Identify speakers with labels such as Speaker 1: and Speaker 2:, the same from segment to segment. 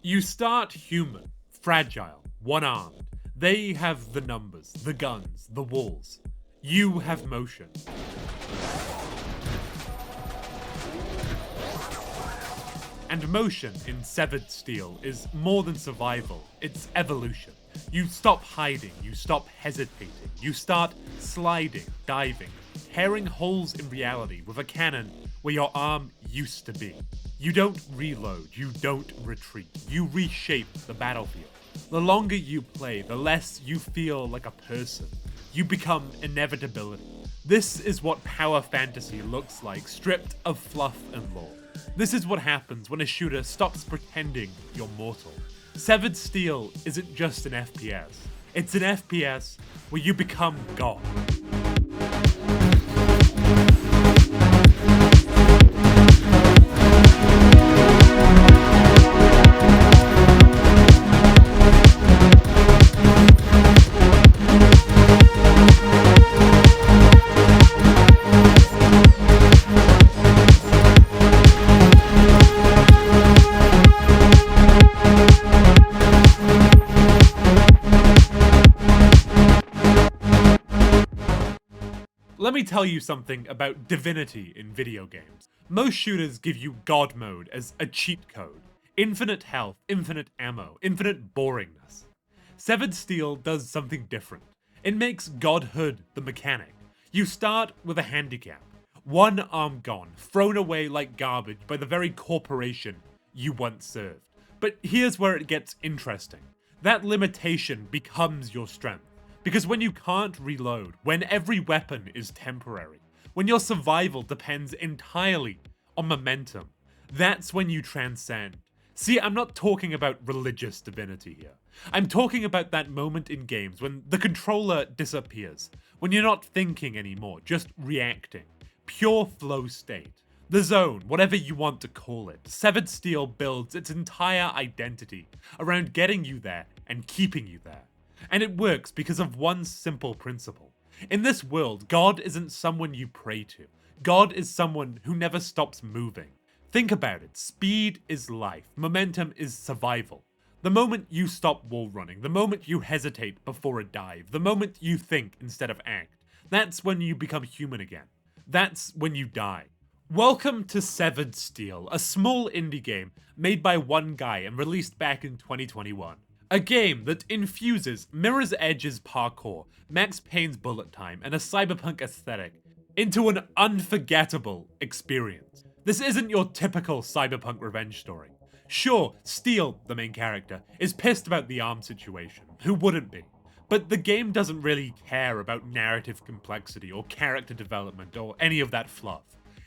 Speaker 1: You start human, fragile, one-armed. They have the numbers, the guns, the walls. You have motion. And motion in Severed Steel is more than survival, it's evolution. You stop hiding, you stop hesitating, you start sliding, diving, tearing holes in reality with a cannon where your arm used to be. You don't reload, you don't retreat, you reshape the battlefield. The longer you play, the less you feel like a person. You become inevitability. This is what power fantasy looks like, stripped of fluff and lore. This is what happens when a shooter stops pretending you're mortal. Severed Steel isn't just an FPS. It's an FPS where you become God. Let me tell you something about divinity in video games. Most shooters give you God mode as a cheat code. Infinite health, infinite ammo, infinite boringness. Severed Steel does something different. It makes godhood the mechanic. You start with a handicap. One arm gone, thrown away like garbage by the very corporation you once served. But here's where it gets interesting. That limitation becomes your strength. Because when you can't reload, when every weapon is temporary, when your survival depends entirely on momentum, that's when you transcend. See, I'm not talking about religious divinity here. I'm talking about that moment in games when the controller disappears, when you're not thinking anymore, just reacting. Pure flow state. The zone, whatever you want to call it. Severed Steel builds its entire identity around getting you there and keeping you there. And it works because of one simple principle. In this world, God isn't someone you pray to. God is someone who never stops moving. Think about it. Speed is life. Momentum is survival. The moment you stop wall running, the moment you hesitate before a dive, the moment you think instead of act, that's when you become human again. That's when you die. Welcome to Severed Steel, a small indie game made by one guy and released back in 2021. A game that infuses Mirror's Edge's parkour, Max Payne's bullet time, and a cyberpunk aesthetic into an unforgettable experience. This isn't your typical cyberpunk revenge story. Sure, Steel, the main character, is pissed about the arm situation. Who wouldn't be? But the game doesn't really care about narrative complexity or character development or any of that fluff.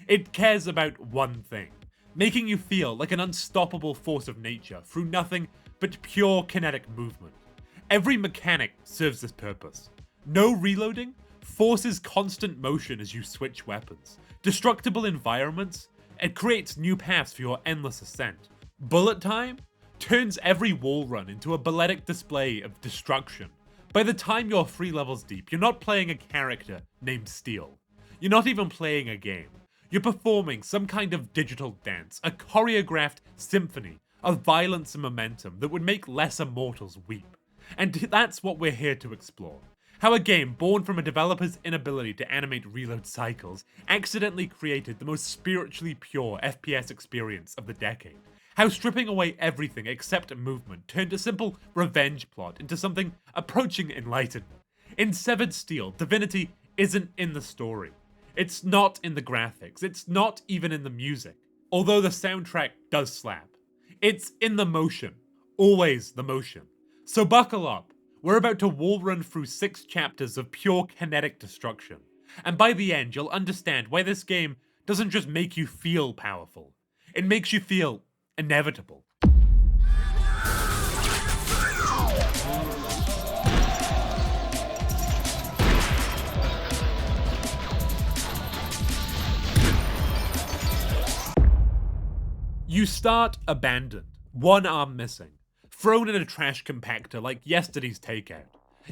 Speaker 1: It cares about one thing: making you feel like an unstoppable force of nature through nothing but pure kinetic movement. Every mechanic serves this purpose. No reloading forces constant motion as you switch weapons. Destructible environments, it creates new paths for your endless ascent. Bullet time turns every wall run into a balletic display of destruction. By the time you're 3 levels deep, you're not playing a character named Steel. You're not even playing a game. You're performing some kind of digital dance, a choreographed symphony of violence and momentum that would make lesser mortals weep. And that's what we're here to explore. How a game born from a developer's inability to animate reload cycles accidentally created the most spiritually pure FPS experience of the decade. How stripping away everything except movement turned a simple revenge plot into something approaching enlightenment. In Severed Steel, divinity isn't in the story. It's not in the graphics. It's not even in the music. Although the soundtrack does slap. It's in the motion. Always the motion. So buckle up. We're about to wall run through 6 chapters of pure kinetic destruction. And by the end, you'll understand why this game doesn't just make you feel powerful. It makes you feel inevitable. You start abandoned, one arm missing, thrown in a trash compactor like yesterday's takeout.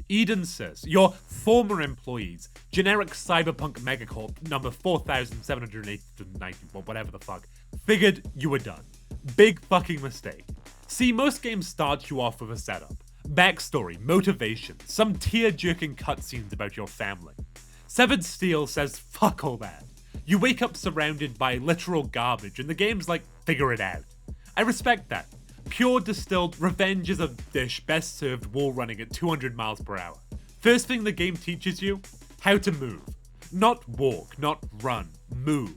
Speaker 1: Eden says your former employees, generic cyberpunk megacorp number 4790, or whatever the fuck, figured you were done. Big fucking mistake. See, most games start you off with a setup. Backstory, motivation, some tear-jerking cutscenes about your family. Severed Steel says fuck all that. You wake up surrounded by literal garbage and the game's like, figure it out. I respect that. Pure distilled revenge is a dish best served wall running at 200 miles per hour. First thing the game teaches you, how to move. Not walk, not run, move.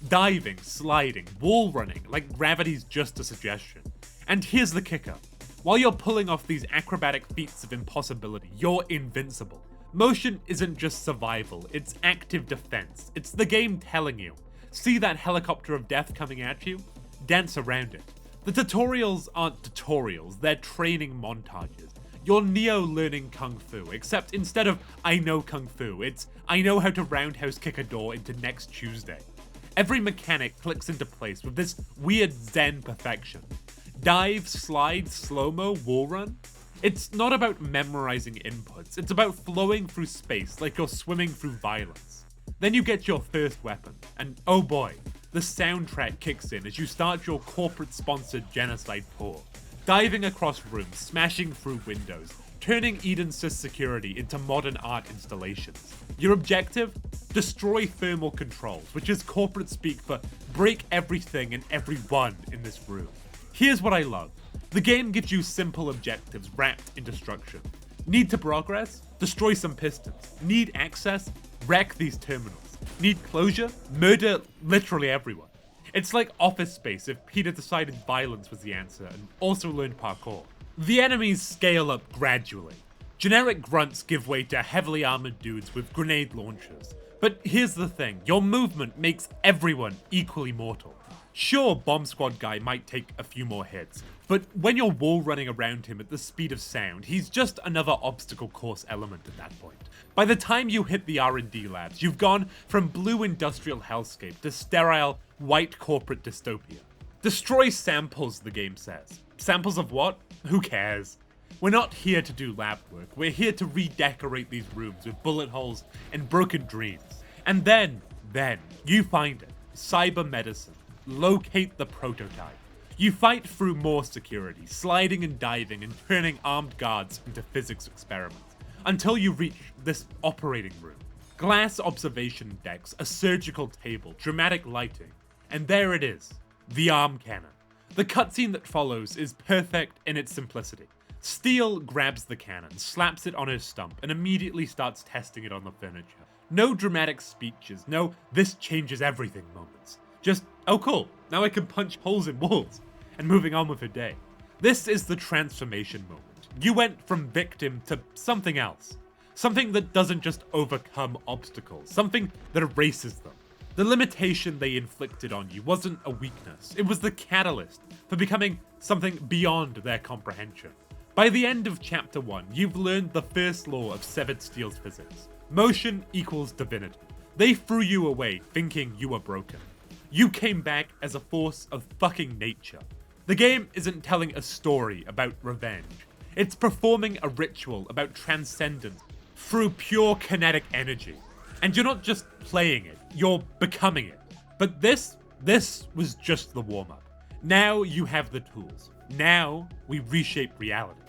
Speaker 1: Diving, sliding, wall running, like gravity's just a suggestion. And here's the kicker. While you're pulling off these acrobatic feats of impossibility, you're invincible. Motion isn't just survival, it's active defense. It's the game telling you, see that helicopter of death coming at you? Dance around it. The tutorials aren't tutorials, they're training montages. You're Neo learning Kung Fu, except instead of I know Kung Fu, it's I know how to roundhouse kick a door into next Tuesday. Every mechanic clicks into place with this weird zen perfection. Dive, slide, slow-mo, wall run? It's not about memorizing inputs, it's about flowing through space like you're swimming through violence. Then you get your first weapon, and oh boy, the soundtrack kicks in as you start your corporate-sponsored genocide tour. Diving across rooms, smashing through windows, turning Eden Sys security into modern art installations. Your objective? Destroy thermal controls, which is corporate speak for break everything and everyone in this room. Here's what I love. The game gives you simple objectives wrapped in destruction. Need to progress? Destroy some pistons. Need access? Wreck these terminals. Need closure? Murder literally everyone. It's like Office Space if Peter decided violence was the answer and also learned parkour. The enemies scale up gradually. Generic grunts give way to heavily armored dudes with grenade launchers. But here's the thing, your movement makes everyone equally mortal. Sure, Bomb Squad guy might take a few more hits, but when you're wall running around him at the speed of sound, he's just another obstacle course element at that point. By the time you hit the R&D labs, you've gone from blue industrial hellscape to sterile, white corporate dystopia. Destroy samples, the game says. Samples of what? Who cares? We're not here to do lab work, we're here to redecorate these rooms with bullet holes and broken dreams. And then, you find it. Cyber medicine. Locate the prototype. You fight through more security, sliding and diving and turning armed guards into physics experiments, until you reach this operating room. Glass observation decks, a surgical table, dramatic lighting, and there it is, the arm cannon. The cutscene that follows is perfect in its simplicity. Steel grabs the cannon, slaps it on her stump, and immediately starts testing it on the furniture. No dramatic speeches, no this changes everything moments. Just, oh cool, now I can punch holes in walls, and moving on with her day. This is the transformation moment. You went from victim to something else. Something that doesn't just overcome obstacles, something that erases them. The limitation they inflicted on you wasn't a weakness, it was the catalyst for becoming something beyond their comprehension. By the end of Chapter 1, you've learned the first law of Severed Steel's physics. Motion equals divinity. They threw you away thinking you were broken. You came back as a force of fucking nature. The game isn't telling a story about revenge. It's performing a ritual about transcendence through pure kinetic energy. And you're not just playing it, you're becoming it. But this was just the warm-up. Now you have the tools. Now we reshape reality.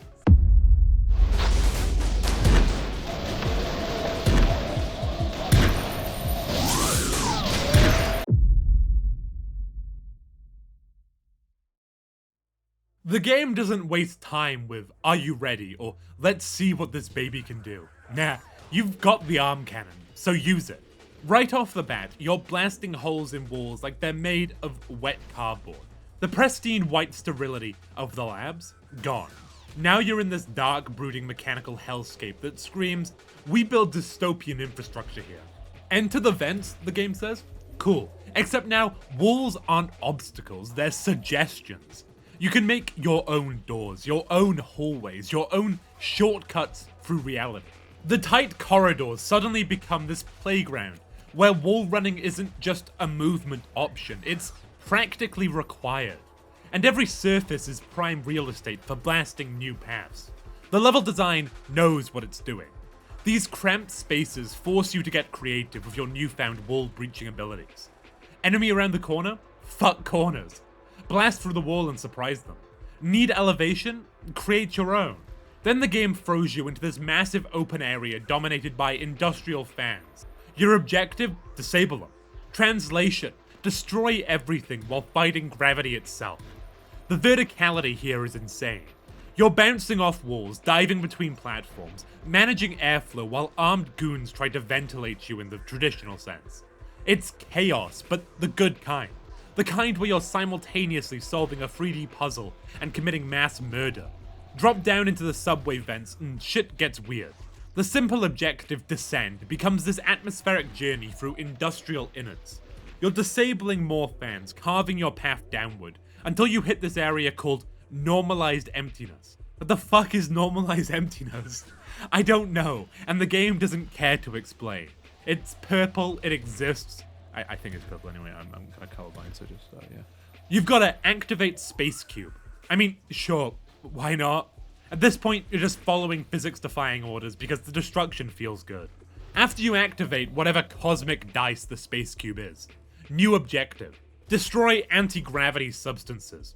Speaker 1: The game doesn't waste time with, are you ready, or let's see what this baby can do. Nah, you've got the arm cannon, so use it. Right off the bat, you're blasting holes in walls like they're made of wet cardboard. The pristine white sterility of the labs, gone. Now you're in this dark, brooding mechanical hellscape that screams, we build dystopian infrastructure here. Enter the vents, the game says? Cool. Except now, walls aren't obstacles, they're suggestions. You can make your own doors, your own hallways, your own shortcuts through reality. The tight corridors suddenly become this playground where wall running isn't just a movement option, it's practically required. And every surface is prime real estate for blasting new paths. The level design knows what it's doing. These cramped spaces force you to get creative with your newfound wall breaching abilities. Enemy around the corner? Fuck corners. Blast through the wall and surprise them. Need elevation? Create your own. Then the game throws you into this massive open area dominated by industrial fans. Your objective? Disable them. Translation: destroy everything while fighting gravity itself. The verticality here is insane. You're bouncing off walls, diving between platforms, managing airflow while armed goons try to ventilate you in the traditional sense. It's chaos, but the good kind. The kind where you're simultaneously solving a 3D puzzle and committing mass murder. Drop down into the subway vents and shit gets weird. The simple objective, descend, becomes this atmospheric journey through industrial innards. You're disabling more fans, carving your path downward, until you hit this area called normalized emptiness. What the fuck is normalized emptiness? I don't know, and the game doesn't care to explain. It's purple, it exists. I think it's purple anyway, I'm kind of colorblind, so just, yeah. You've got to activate Space Cube. I mean, sure, why not? At this point, you're just following physics-defying orders because the destruction feels good. After you activate whatever cosmic dice the Space Cube is, new objective: destroy anti-gravity substances.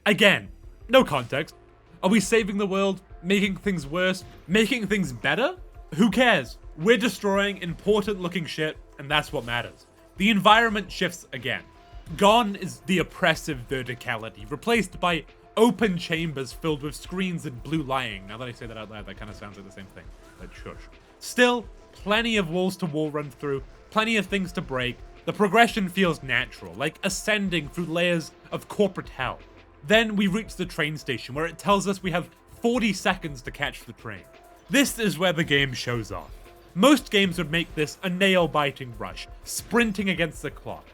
Speaker 1: Again, no context. Are we saving the world? Making things worse? Making things better? Who cares? We're destroying important-looking shit, and that's what matters. The environment shifts again. Gone is the oppressive verticality, replaced by open chambers filled with screens and blue lighting. Now that I say that out loud, that kind of sounds like the same thing, but shush. Still, plenty of walls to wall run through, plenty of things to break. The progression feels natural, like ascending through layers of corporate hell. Then we reach the train station where it tells us we have 40 seconds to catch the train. This is where the game shows off. Most games would make this a nail-biting rush, sprinting against the clock.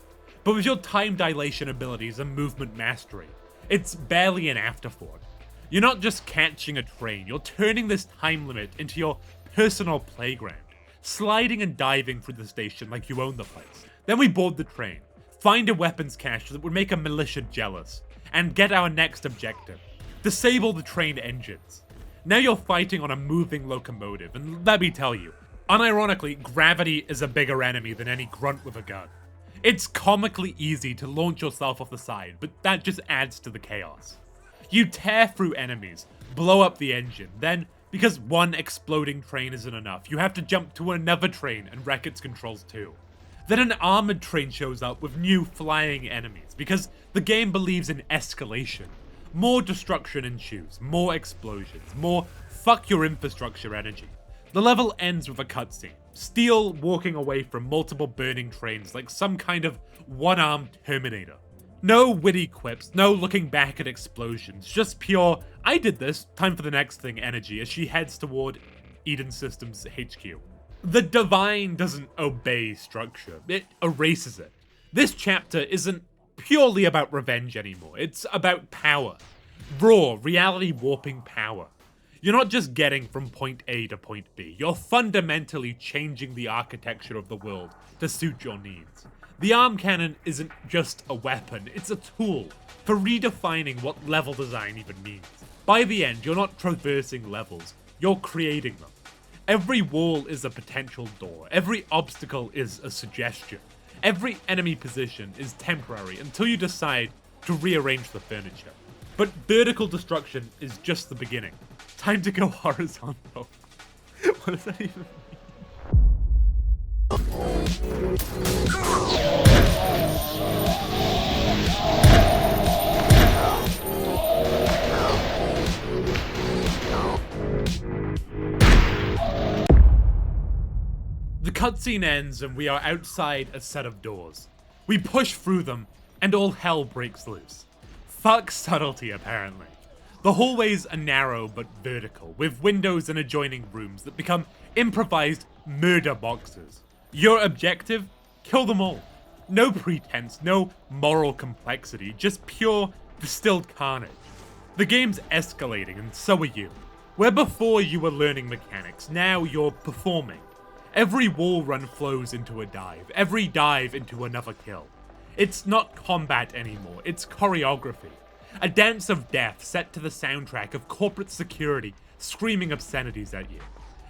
Speaker 1: But with your time dilation abilities and movement mastery, it's barely an afterthought. You're not just catching a train, you're turning this time limit into your personal playground, sliding and diving through the station like you own the place. Then we board the train, find a weapons cache that would make a militia jealous, and get our next objective: disable the train engines. Now you're fighting on a moving locomotive, and let me tell you, unironically, gravity is a bigger enemy than any grunt with a gun. It's comically easy to launch yourself off the side, but that just adds to the chaos. You tear through enemies, blow up the engine, then, because one exploding train isn't enough, you have to jump to another train and wreck its controls too. Then an armored train shows up with new flying enemies, because the game believes in escalation. More destruction ensues, more explosions, more fuck your infrastructure energy. The level ends with a cutscene. Steel walking away from multiple burning trains like some kind of one-armed Terminator. No witty quips, no looking back at explosions, just pure, I did this, time for the next thing energy as she heads toward Eden Systems HQ. The Divine doesn't obey structure, it erases it. This chapter isn't purely about revenge anymore, it's about power. Raw, reality warping power. You're not just getting from point A to point B, you're fundamentally changing the architecture of the world to suit your needs. The arm cannon isn't just a weapon, it's a tool for redefining what level design even means. By the end, you're not traversing levels, you're creating them. Every wall is a potential door, every obstacle is a suggestion, every enemy position is temporary until you decide to rearrange the furniture. But vertical destruction is just the beginning. Time to go horizontal. What does that even The cutscene ends and we are outside a set of doors. We push through them and all hell breaks loose. Fuck subtlety, apparently. The hallways are narrow but vertical, with windows in adjoining rooms that become improvised murder boxes. Your objective? Kill them all. No pretense, no moral complexity, just pure, distilled carnage. The game's escalating, and so are you. Where before you were learning mechanics, now you're performing. Every wall run flows into a dive, every dive into another kill. It's not combat anymore, it's choreography. A dance of death set to the soundtrack of corporate security screaming obscenities at you.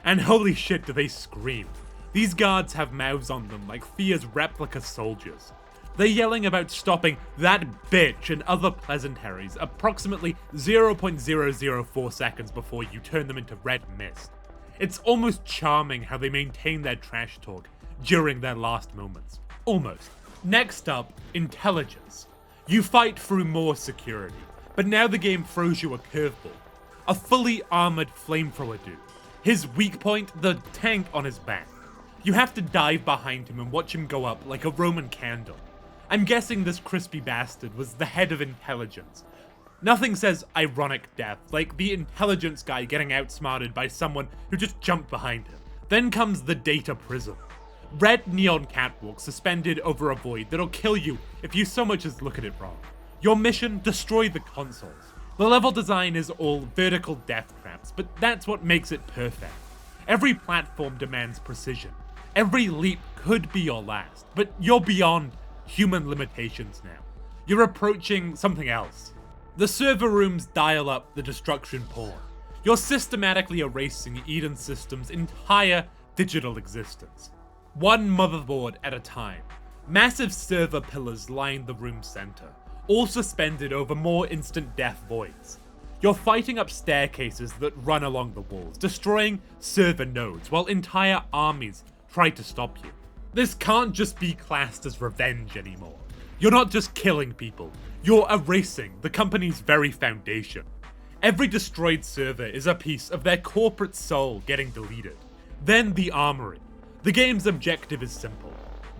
Speaker 1: And holy shit do they scream. These guards have mouths on them like Fear's replica soldiers. They're yelling about stopping that bitch and other pleasantries approximately 0.004 seconds before you turn them into red mist. It's almost charming how they maintain their trash talk during their last moments. Almost. Next up, intelligence. You fight through more security, but now the game throws you a curveball. A fully armored flamethrower dude. His weak point, the tank on his back. You have to dive behind him and watch him go up like a Roman candle. I'm guessing this crispy bastard was the head of intelligence. Nothing says ironic death like the intelligence guy getting outsmarted by someone who just jumped behind him. Then comes the data prism. Red neon catwalk suspended over a void that'll kill you if you so much as look at it wrong. Your mission, destroy the consoles. The level design is all vertical death traps, but that's what makes it perfect. Every platform demands precision. Every leap could be your last, but you're beyond human limitations now. You're approaching something else. The server rooms dial up the destruction porn. You're systematically erasing Eden Systems' entire digital existence. One motherboard at a time. Massive server pillars line the room center, all suspended over more instant death voids. You're fighting up staircases that run along the walls, destroying server nodes while entire armies try to stop you. This can't just be classed as revenge anymore. You're not just killing people, you're erasing the company's very foundation. Every destroyed server is a piece of their corporate soul getting deleted. Then the armory. The game's objective is simple.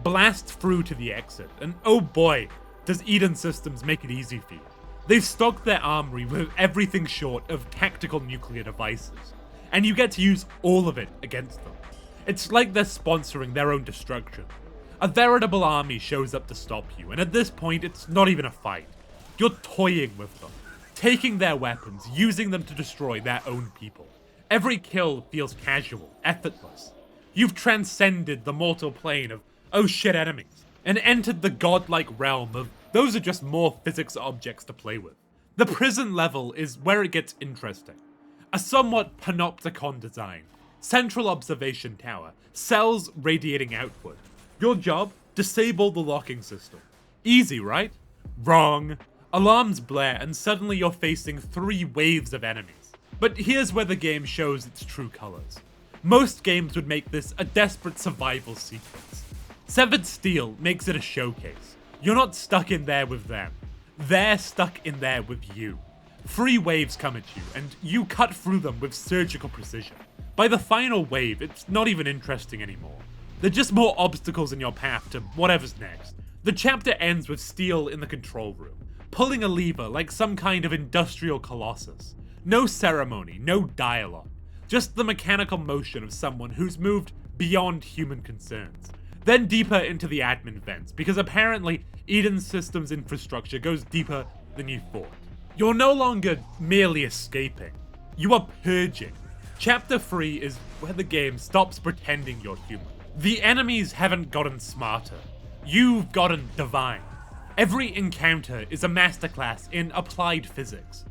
Speaker 1: Blast through to the exit, and oh boy, does Eden Systems make it easy for you. They've stocked their armory with everything short of tactical nuclear devices, and you get to use all of it against them. It's like they're sponsoring their own destruction. A veritable army shows up to stop you, and at this point it's not even a fight. You're toying with them, taking their weapons, using them to destroy their own people. Every kill feels casual, effortless. You've transcended the mortal plane of oh shit enemies, and entered the godlike realm of those are just more physics objects to play with. The prison level is where it gets interesting. A somewhat panopticon design, central observation tower, cells radiating outward. Your job? Disable the locking system. Easy, right? Wrong. Alarms blare and suddenly you're facing 3 waves of enemies. But here's where the game shows its true colors. Most games would make this a desperate survival sequence. Severed Steel makes it a showcase. You're not stuck in there with them. They're stuck in there with you. 3 waves come at you, and you cut through them with surgical precision. By the final wave, it's not even interesting anymore. They're just more obstacles in your path to whatever's next. The chapter ends with Steel in the control room, pulling a lever like some kind of industrial colossus. No ceremony, no dialogue. Just the mechanical motion of someone who's moved beyond human concerns. Then deeper into the admin vents, because apparently Eden Systems infrastructure goes deeper than you thought. You're no longer merely escaping, you are purging. Chapter 3 is where the game stops pretending you're human. The enemies haven't gotten smarter, you've gotten divine. Every encounter is a masterclass in applied physics.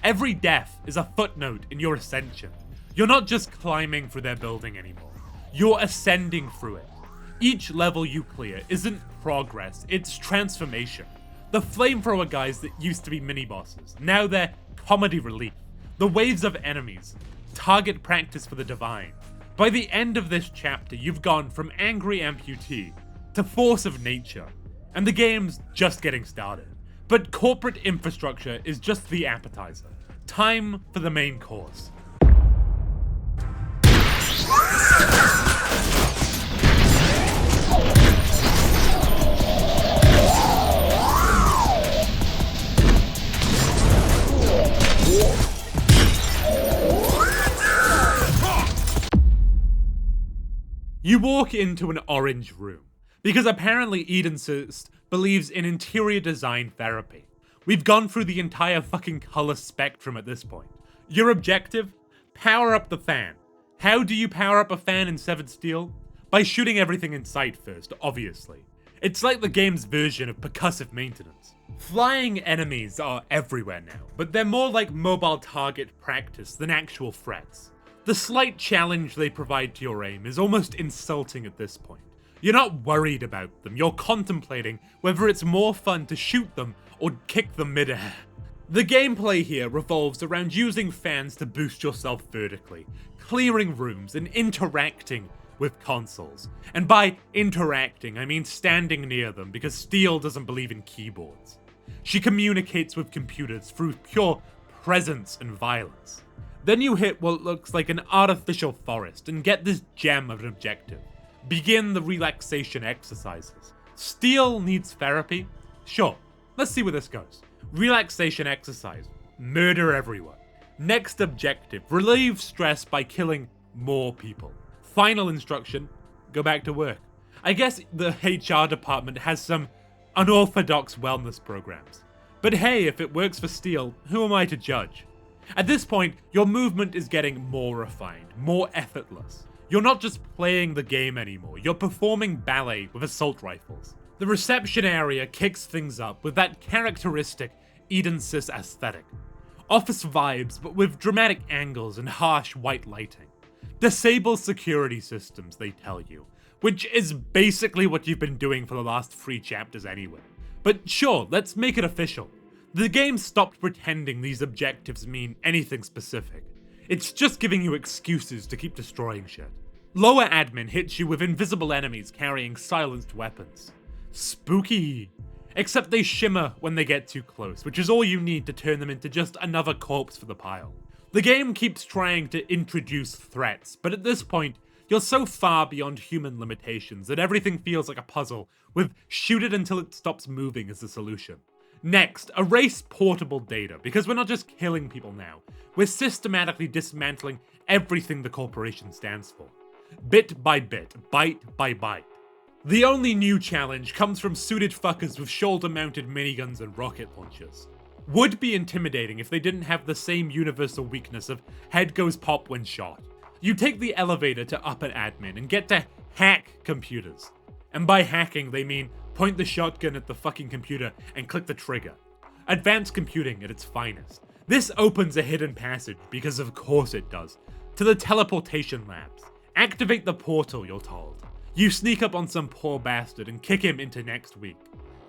Speaker 1: Every death is a footnote in your ascension. You're not just climbing through their building anymore, you're ascending through it. Each level you clear isn't progress, it's transformation. The flamethrower guys that used to be mini-bosses, now they're comedy relief. The waves of enemies, target practice for the divine. By the end of this chapter, you've gone from angry amputee to force of nature, and the game's just getting started. But corporate infrastructure is just the appetizer. Time for the main course. You walk into an orange room, because apparently Eden Systems believes in interior design therapy. We've gone through the entire fucking color spectrum at this point. Your objective? Power up the fan. How do you power up a fan in Severed Steel? By shooting everything in sight first, obviously. It's like the game's version of percussive maintenance. Flying enemies are everywhere now, but they're more like mobile target practice than actual threats. The slight challenge they provide to your aim is almost insulting at this point. You're not worried about them, you're contemplating whether it's more fun to shoot them or kick them mid-air. The gameplay here revolves around using fans to boost yourself vertically, clearing rooms and interacting with consoles. And by interacting, I mean standing near them because Steel doesn't believe in keyboards. She communicates with computers through pure presence and violence. Then you hit what looks like an artificial forest and get this gem of an objective. Begin the relaxation exercises. Steel needs therapy? Sure, let's see where this goes. Relaxation exercise. Murder everyone. Next objective. Relieve stress by killing more people. Final instruction. Go back to work. I guess the HR department has some unorthodox wellness programs. But hey, if it works for Steel, who am I to judge? At this point, your movement is getting more refined, more effortless. You're not just playing the game anymore, you're performing ballet with assault rifles. The reception area kicks things up with that characteristic Eden Sys aesthetic. Office vibes, but with dramatic angles and harsh white lighting. Disable security systems, they tell you, which is basically what you've been doing for the last 3 chapters anyway. But sure, let's make it official. The game stopped pretending these objectives mean anything specific. It's just giving you excuses to keep destroying shit. Lower admin hits you with invisible enemies carrying silenced weapons. Spooky. Except they shimmer when they get too close, which is all you need to turn them into just another corpse for the pile. The game keeps trying to introduce threats, but at this point, you're so far beyond human limitations that everything feels like a puzzle, with shoot it until it stops moving as the solution. Next, erase portable data, because we're not just killing people now, we're systematically dismantling everything the corporation stands for. Bit by bit, byte by byte. The only new challenge comes from suited fuckers with shoulder-mounted miniguns and rocket launchers. Would be intimidating if they didn't have the same universal weakness of head goes pop when shot. You take the elevator to upper admin and get to hack computers. And by hacking, they mean point the shotgun at the fucking computer and click the trigger. Advanced computing at its finest. This opens a hidden passage, because of course it does, to the teleportation labs. Activate the portal, you're told. You sneak up on some poor bastard and kick him into next week.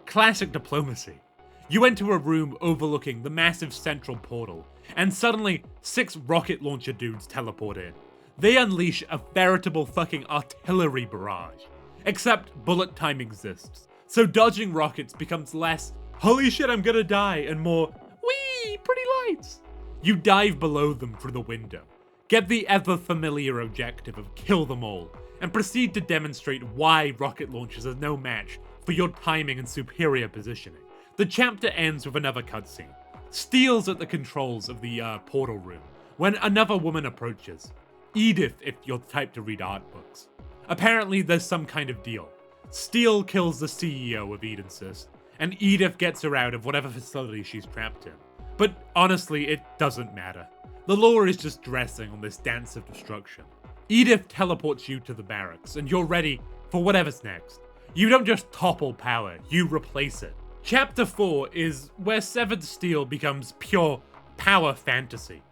Speaker 1: Classic diplomacy. You enter a room overlooking the massive central portal, and suddenly 6 rocket launcher dudes teleport in. They unleash a veritable fucking artillery barrage. Except bullet time exists, so dodging rockets becomes less, holy shit I'm gonna die, and more, whee, pretty lights. You dive below them through the window, get the ever familiar objective of kill them all, and proceed to demonstrate why rocket launchers are no match for your timing and superior positioning. The chapter ends with another cutscene. Steel's at the controls of the portal room when another woman approaches. Edith, if you're the type to read art books. Apparently there's some kind of deal. Steel kills the CEO of Eden Sys, and Edith gets her out of whatever facility she's trapped in. But honestly, it doesn't matter. The lore is just dressing on this dance of destruction. Edith teleports you to the barracks, and you're ready for whatever's next. You don't just topple power, you replace it. Chapter 4 is where Severed Steel becomes pure power fantasy.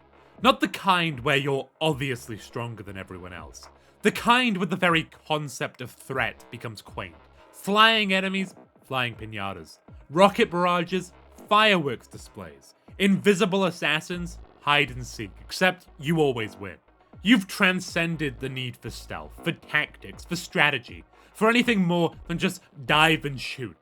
Speaker 1: Not the kind where you're obviously stronger than everyone else. The kind where the very concept of threat becomes quaint. Flying enemies, flying piñatas. Rocket barrages, fireworks displays. Invisible assassins, hide and seek, except you always win. You've transcended the need for stealth, for tactics, for strategy, for anything more than just dive and shoot.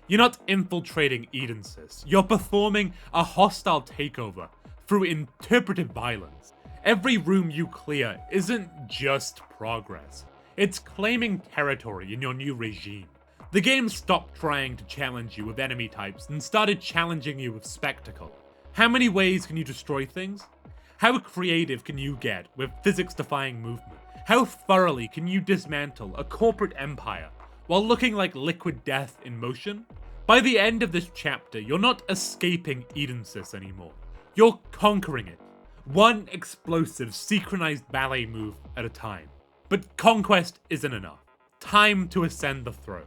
Speaker 1: You're not infiltrating Eden Sys, you're performing a hostile takeover through interpretive violence. Every room you clear isn't just progress, it's claiming territory in your new regime. The game stopped trying to challenge you with enemy types and started challenging you with spectacle. How many ways can you destroy things? How creative can you get with physics-defying movement? How thoroughly can you dismantle a corporate empire while looking like liquid death in motion? By the end of this chapter, you're not escaping Eden Sys anymore. You're conquering it. One explosive, synchronized ballet move at a time. But conquest isn't enough. Time to ascend the throne.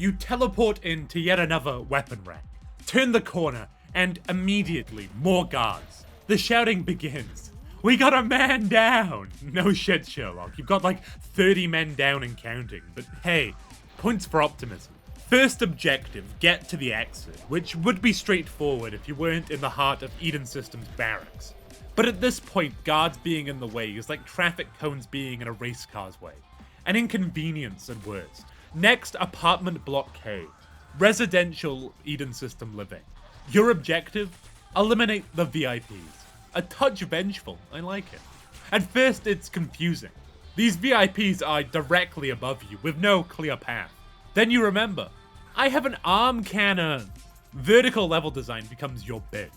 Speaker 1: you teleport into yet another weapon rack, turn the corner, and immediately more guards. The shouting begins. We got a man down! No shit, Sherlock. You've got like 30 men down and counting, but hey, points for optimism. First objective, get to the exit, which would be straightforward if you weren't in the heart of Eden Systems barracks. But at this point, guards being in the way is like traffic cones being in a race car's way. An inconvenience at worst. Next, apartment blockade. Residential Eden System living. Your objective? Eliminate the VIPs. A touch vengeful, I like it. At first, it's confusing. These VIPs are directly above you with no clear path. Then you remember, I have an arm cannon. Vertical level design becomes your bitch.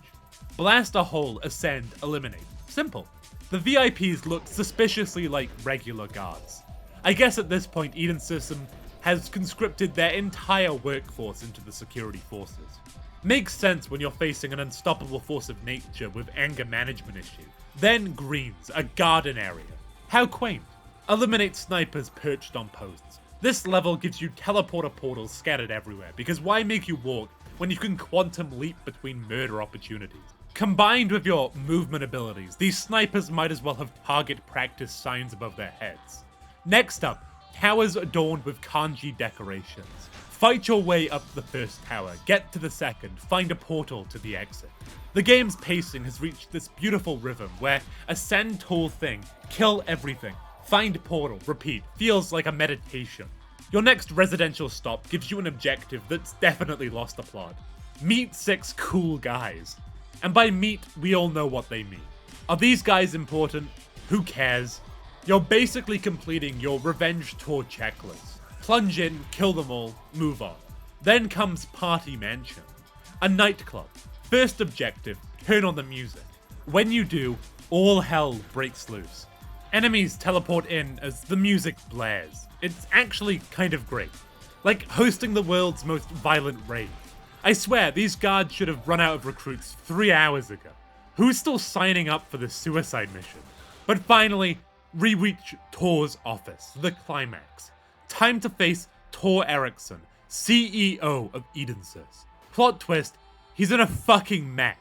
Speaker 1: Blast a hole, ascend, eliminate. Simple. The VIPs look suspiciously like regular guards. I guess at this point, Eden System has conscripted their entire workforce into the security forces. Makes sense when you're facing an unstoppable force of nature with anger management issues. Then greens, a garden area. How quaint. Eliminate snipers perched on posts. This level gives you teleporter portals scattered everywhere, because why make you walk when you can quantum leap between murder opportunities? Combined with your movement abilities, these snipers might as well have target practice signs above their heads. Next up, towers adorned with kanji decorations. Fight your way up the first tower, get to the second, find a portal to the exit. The game's pacing has reached this beautiful rhythm where ascend tall thing, kill everything, find portal, repeat, feels like a meditation. Your next residential stop gives you an objective that's definitely lost the plot. Meet 6 cool guys. And by meet, we all know what they mean. Are these guys important? Who cares? You're basically completing your revenge tour checklist. Plunge in, kill them all, move on. Then comes Party Mansion. A nightclub. First objective, turn on the music. When you do, all hell breaks loose. Enemies teleport in as the music blares. It's actually kind of great. Like hosting the world's most violent rave. I swear, these guards should have run out of recruits 3 hours ago. Who's still signing up for the suicide mission? But finally, we reach Tor's office, the climax. Time to face Tor Erickson, CEO of Edensys. Plot twist, he's in a fucking mech.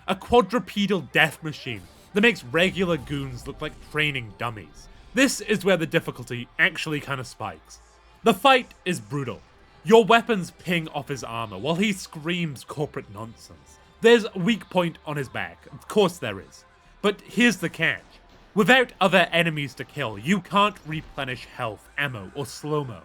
Speaker 1: A quadrupedal death machine that makes regular goons look like training dummies. This is where the difficulty actually kind of spikes. The fight is brutal. Your weapons ping off his armor while he screams corporate nonsense. There's a weak point on his back, of course there is. But here's the catch. Without other enemies to kill, you can't replenish health, ammo, or slow-mo.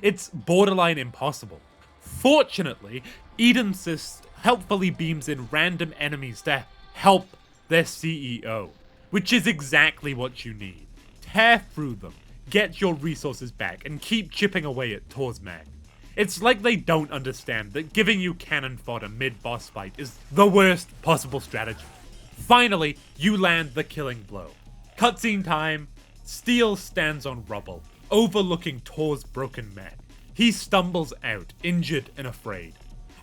Speaker 1: It's borderline impossible. Fortunately, Edensys helpfully beams in random enemies to help their CEO, which is exactly what you need. Tear through them, get your resources back, and keep chipping away at Tor's mech. It's like they don't understand that giving you cannon fodder mid-boss fight is the worst possible strategy. Finally, you land the killing blow. Cutscene time. Steel stands on rubble, overlooking Tor's broken mech. He stumbles out, injured and afraid.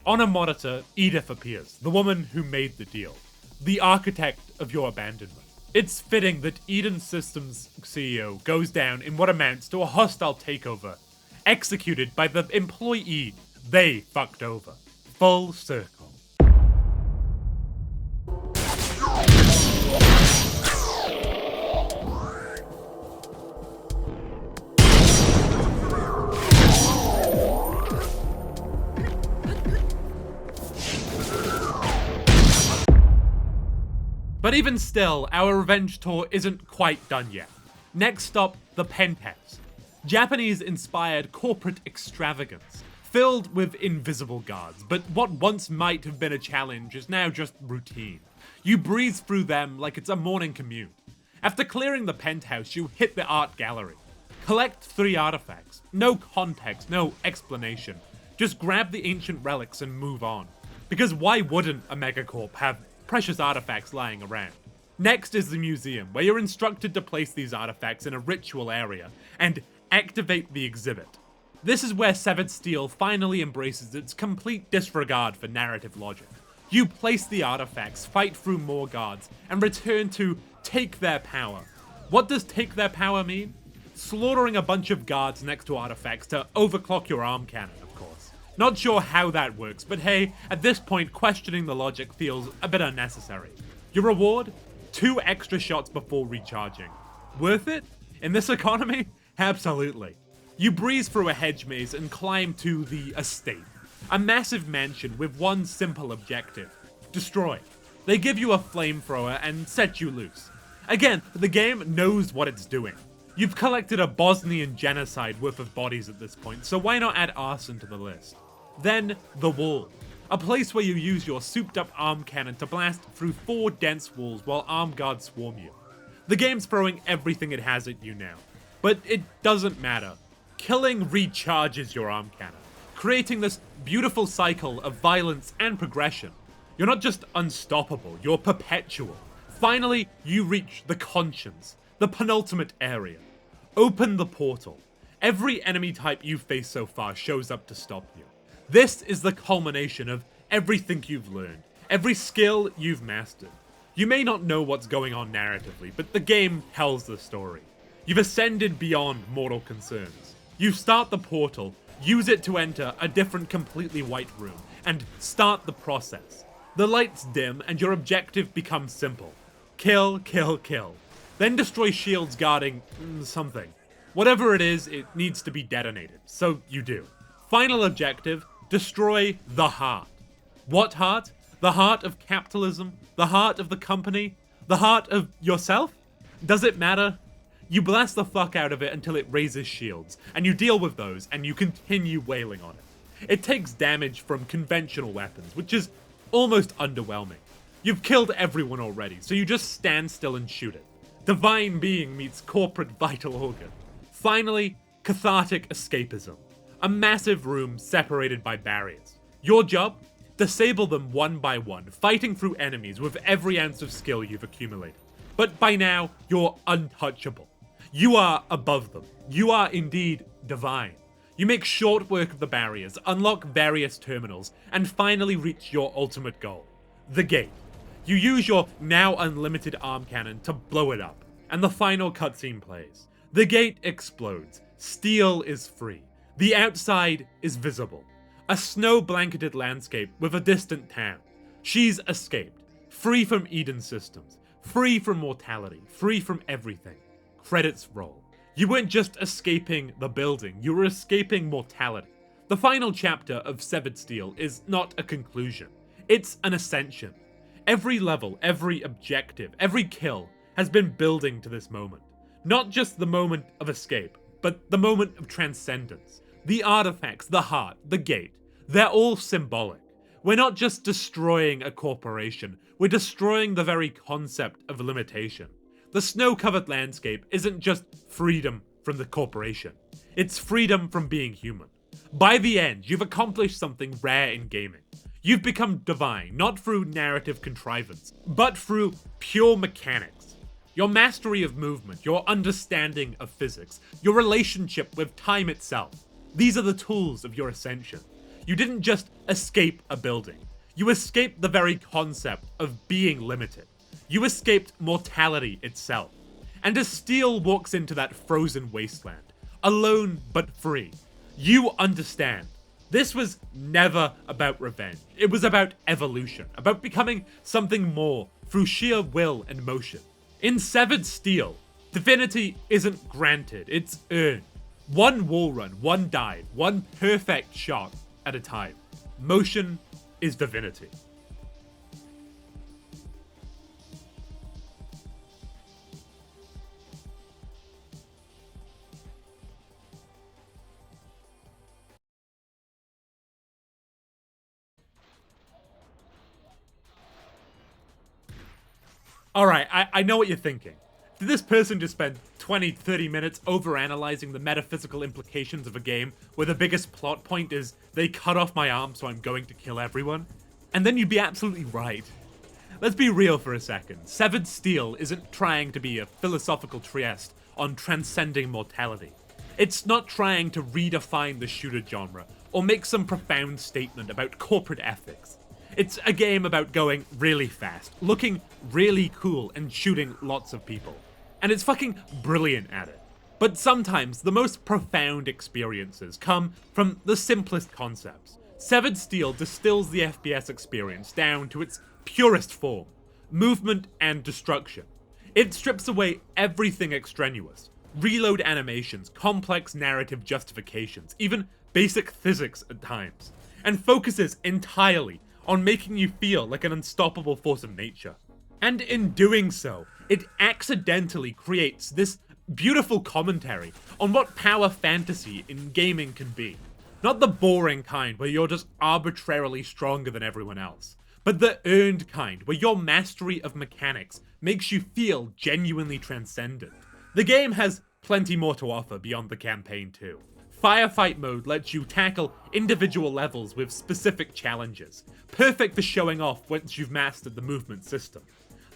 Speaker 1: On a monitor, Edith appears, the woman who made the deal, the architect of your abandonment. It's fitting that Eden Systems CEO goes down in what amounts to a hostile takeover, executed by the employee they fucked over. Full circle. But even still, our revenge tour isn't quite done yet. Next stop, the penthouse. Japanese-inspired corporate extravagance, filled with invisible guards, but what once might have been a challenge is now just routine. You breeze through them like it's a morning commute. After clearing the penthouse, you hit the art gallery. Collect 3 artifacts. No context, no explanation. Just grab the ancient relics and move on. Because why wouldn't a megacorp have precious artifacts lying around? Next is the museum, where you're instructed to place these artifacts in a ritual area and activate the exhibit. This is where Severed Steel finally embraces its complete disregard for narrative logic. You place the artifacts, fight through more guards, and return to take their power. What does take their power mean? Slaughtering a bunch of guards next to artifacts to overclock your arm cannon, of course. Not sure how that works, but hey, at this point questioning the logic feels a bit unnecessary. Your reward? 2 extra shots before recharging. Worth it? In this economy? Absolutely. You breeze through a hedge maze and climb to the estate. A massive mansion with one simple objective. Destroy. They give you a flamethrower and set you loose. Again, the game knows what it's doing. You've collected a Bosnian genocide worth of bodies at this point, so why not add arson to the list? Then, the wall. A place where you use your souped up arm cannon to blast through 4 dense walls while armed guards swarm you. The game's throwing everything it has at you now. But it doesn't matter. Killing recharges your arm cannon, creating this beautiful cycle of violence and progression. You're not just unstoppable, you're perpetual. Finally, you reach the conscience, the penultimate area. Open the portal. Every enemy type you've faced so far shows up to stop you. This is the culmination of everything you've learned, every skill you've mastered. You may not know what's going on narratively, but the game tells the story. You've ascended beyond mortal concerns. You start the portal, use it to enter a different completely white room, and start the process. The lights dim and your objective becomes simple. Kill, kill, kill. Then destroy shields guarding something. Whatever it is, it needs to be detonated, so you do. Final objective, destroy the heart. What heart? The heart of capitalism? The heart of the company? The heart of yourself? Does it matter? You blast the fuck out of it until it raises shields, and you deal with those, and you continue wailing on it. It takes damage from conventional weapons, which is almost underwhelming. You've killed everyone already, so you just stand still and shoot it. Divine being meets corporate vital organ. Finally, cathartic escapism. A massive room separated by barriers. Your job? Disable them one by one, fighting through enemies with every ounce of skill you've accumulated. But by now, you're untouchable. You are above them. You are indeed divine. You make short work of the barriers, unlock various terminals, and finally reach your ultimate goal, the gate. You use your now unlimited arm cannon to blow it up, and the final cutscene plays. The gate explodes. Steel is free. The outside is visible. A snow-blanketed landscape with a distant town. She's escaped, free from Eden systems, free from mortality, free from everything. Credits roll. You weren't just escaping the building, you were escaping mortality. The final chapter of Severed Steel is not a conclusion. It's an ascension. Every level, every objective, every kill has been building to this moment. Not just the moment of escape, but the moment of transcendence. The artifacts, the heart, the gate, they're all symbolic. We're not just destroying a corporation, we're destroying the very concept of limitation. The snow-covered landscape isn't just freedom from the corporation, it's freedom from being human. By the end, you've accomplished something rare in gaming. You've become divine, not through narrative contrivance, but through pure mechanics. Your mastery of movement, your understanding of physics, your relationship with time itself. These are the tools of your ascension. You didn't just escape a building. You escaped the very concept of being limited. You escaped mortality itself. And as Steel walks into that frozen wasteland, alone but free, you understand. This was never about revenge. It was about evolution, about becoming something more through sheer will and motion. In Severed Steel, divinity isn't granted, it's earned. One wall run, one dive, one perfect shot at a time. Motion is divinity. Alright, I know what you're thinking. Did this person just spend 20-30 minutes overanalyzing the metaphysical implications of a game where the biggest plot point is they cut off my arm so I'm going to kill everyone? And then you'd be absolutely right. Let's be real for a second. Severed Steel isn't trying to be a philosophical treatise on transcending mortality. It's not trying to redefine the shooter genre or make some profound statement about corporate ethics. It's a game about going really fast, looking really cool, and shooting lots of people. And it's fucking brilliant at it. But sometimes the most profound experiences come from the simplest concepts. Severed Steel distills the FPS experience down to its purest form: movement and destruction. It strips away everything extraneous: reload animations, complex narrative justifications, even basic physics at times, and focuses entirely on making you feel like an unstoppable force of nature. And in doing so, it accidentally creates this beautiful commentary on what power fantasy in gaming can be. Not the boring kind where you're just arbitrarily stronger than everyone else, but the earned kind where your mastery of mechanics makes you feel genuinely transcendent. The game has plenty more to offer beyond the campaign too. Firefight mode lets you tackle individual levels with specific challenges, perfect for showing off once you've mastered the movement system.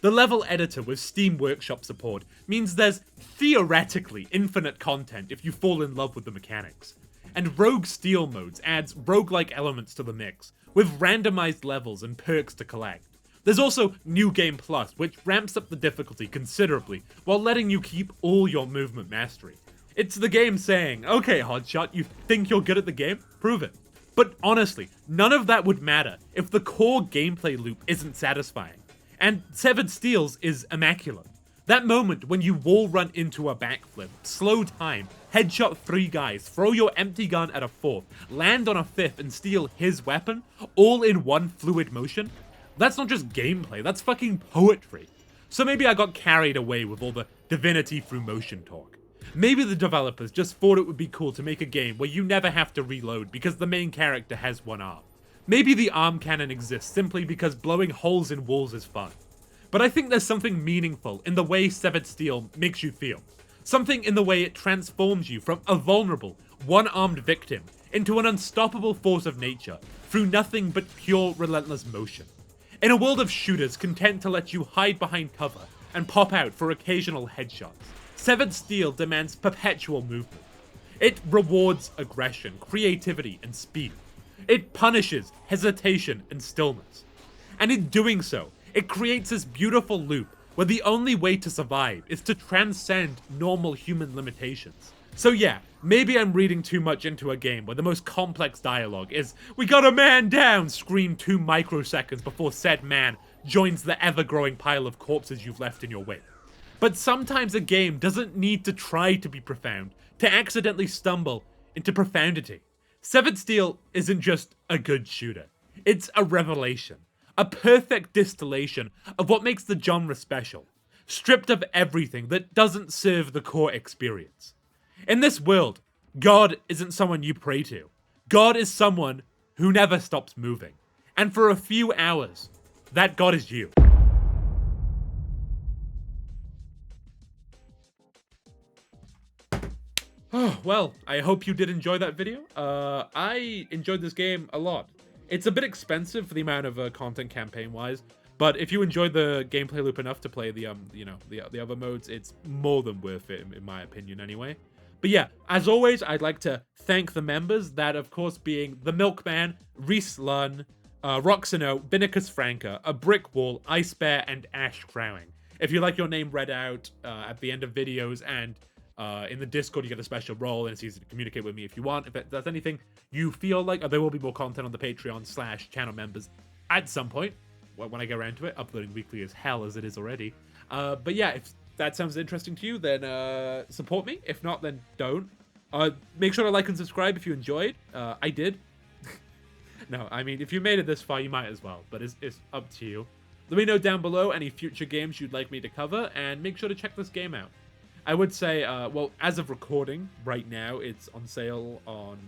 Speaker 1: The level editor with Steam Workshop support means there's theoretically infinite content if you fall in love with the mechanics. And Rogue Steel modes adds roguelike elements to the mix, with randomized levels and perks to collect. There's also New Game Plus, which ramps up the difficulty considerably while letting you keep all your movement mastery. It's the game saying, okay Hotshot, you think you're good at the game? Prove it. But honestly, none of that would matter if the core gameplay loop isn't satisfying. And Severed Steel's is immaculate. That moment when you wall run into a backflip, slow time, headshot 3 guys, throw your empty gun at a 4th, land on a 5th and steal his weapon, all in one fluid motion, that's not just gameplay, that's fucking poetry. So maybe I got carried away with all the divinity through motion talk. Maybe the developers just thought it would be cool to make a game where you never have to reload because the main character has one arm. Maybe the arm cannon exists simply because blowing holes in walls is fun. But I think there's something meaningful in the way Severed Steel makes you feel. Something in the way it transforms you from a vulnerable, one-armed victim into an unstoppable force of nature through nothing but pure, relentless motion. In a world of shooters content to let you hide behind cover and pop out for occasional headshots, Severed Steel demands perpetual movement. It rewards aggression, creativity, and speed. It punishes hesitation and stillness. And in doing so, it creates this beautiful loop where the only way to survive is to transcend normal human limitations. So yeah, maybe I'm reading too much into a game where the most complex dialogue is, "We got a man down!" screamed 2 microseconds before said man joins the ever-growing pile of corpses you've left in your wake. But sometimes a game doesn't need to try to be profound to accidentally stumble into profundity. Severed Steel isn't just a good shooter. It's a revelation. A perfect distillation of what makes the genre special, stripped of everything that doesn't serve the core experience. In this world, God isn't someone you pray to. God is someone who never stops moving. And for a few hours, that God is you. Oh, well, I hope you did enjoy that video. I enjoyed this game a lot. It's a bit expensive for the amount of content campaign-wise, but if you enjoyed the gameplay loop enough to play the other modes, it's more than worth it, in my opinion, anyway. But yeah, as always, I'd like to thank the members, that of course being The Milkman, Reese Lunn, Roxano, Vinicus Franca, A Brick Wall, Ice Bear, and Ash Crowing. If you like your name read out at the end of videos and in the Discord, you get a special role, and it's easy to communicate with me if you want. If there's anything you feel like, there will be more content on the Patreon/channel members at some point, when I get around to it, uploading weekly as hell as it is already. But yeah, if that sounds interesting to you, then support me. If not, then don't. Make sure to like and subscribe if you enjoyed. I did. No, I mean, if you made it this far, you might as well, but it's up to you. Let me know down below any future games you'd like me to cover, and make sure to check this game out. I would say, well, as of recording, right now, it's on sale on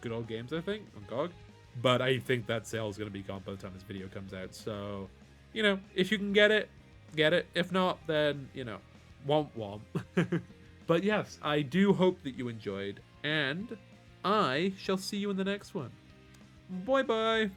Speaker 1: Good Old Games, I think, on GOG. But I think that sale is going to be gone by the time this video comes out. So, you know, if you can get it, get it. If not, then, you know, womp womp. But yes, I do hope that you enjoyed, and I shall see you in the next one. Bye-bye.